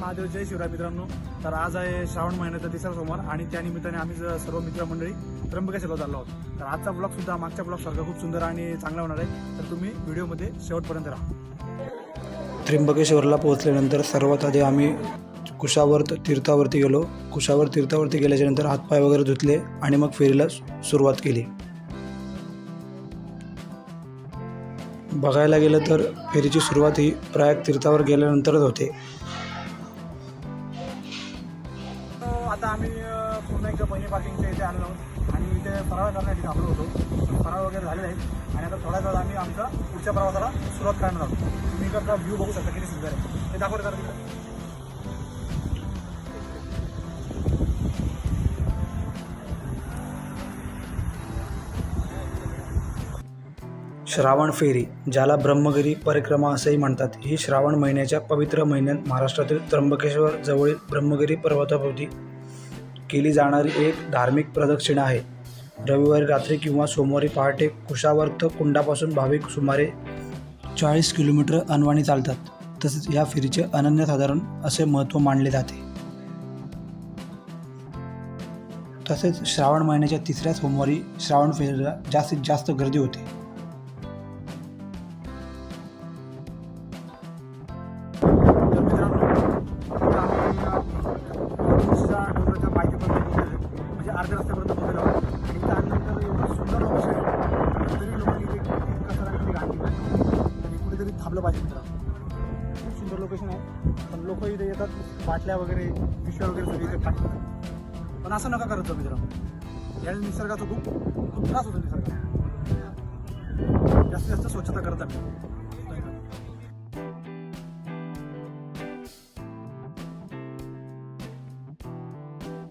महादेव. जय शिवराय मित्रांनो. तर आज आहे श्रावण महिन्याचा तिसरा सोमवार आणि त्या निमित्ताने आम्ही सर्व मित्रमंडळी त्र्यंबकेश्वरला चाललो आहोत. तर आजचा ब्लॉग सुद्धा मागच्या ब्लॉग सारखा खूप सुंदर आणि चांगला होणार आहे. तर तुम्ही व्हिडिओमध्ये शेवटपर्यंत राहा. त्र्यंबकेश्वरला पोहोचल्यानंतर सर्वात आधी आम्ही कुशावर्त तीर्थावरती गेलो. कुशावर्त तीर्थावरती गेल्याच्यानंतर हातपाय वगैरे धुतले आणि मग फेरीला सुरुवात केली. बघायला गेलं तर फेरीची सुरुवात ही प्रयाग तीर्थावर गेल्यानंतरच होते. आता आम्ही पुन्हा एकदा पहिली पार्किंगच्या इथे आलो आहोत आणि इथे फराळ करण्यासाठी थांबलो होतो. फराळ वगैरे झालेला आहे आणि आता थोड्या वेळात आम्ही आमच्या पुढच्या प्रवासाला सुरुवात करणार आहोत. तुम्ही इकडचा व्ह्यू बघू शकता किती सुंदर आहे. ते दाखवलं जरा तिकडे. श्रावण फेरी, ज्याला ब्रह्मगिरी परिक्रमा असेही म्हणतात, ही श्रावण महिन्याच्या पवित्र महिन्यात महाराष्ट्रातील त्र्यंबकेश्वर जवळील ब्रह्मगिरी पर्वताभोवती केली जाणारी एक धार्मिक प्रदक्षिणा आहे. रविवारी रात्री किंवा सोमवारी पहाटे कुशावर्त कुंडापासून भाविक सुमारे 40 किलोमीटर अनवाणी चालतात. तसेच या फेरीचे अनन्यसाधारण असे महत्त्व मानले जाते. तसेच श्रावण महिन्याच्या तिसऱ्या सोमवारी श्रावण फेरीला जास्तीत जास्त गर्दी होते. म्हणजे अर्ध्या रस्त्यापर्यंत पोहोचलो आणि इथं आल्यानंतर एवढं सुंदर लोकेशन आहे. तरी लोकांनी इथे कचरा घाण केली आणि कुठेतरी थांबलं पाहिजे. मित्रांनो खूप सुंदर लोकेशन आहे. पण लोक इथे येतात, बाटल्या वगैरे पिशव्या वगैरे सगळे इथे टाकतात. पण असं नका करत जाऊ मित्रांनो. या निसर्गाचा खूप त्रास होतो. निसर्गात जास्तीत जास्त स्वच्छता करत आहे.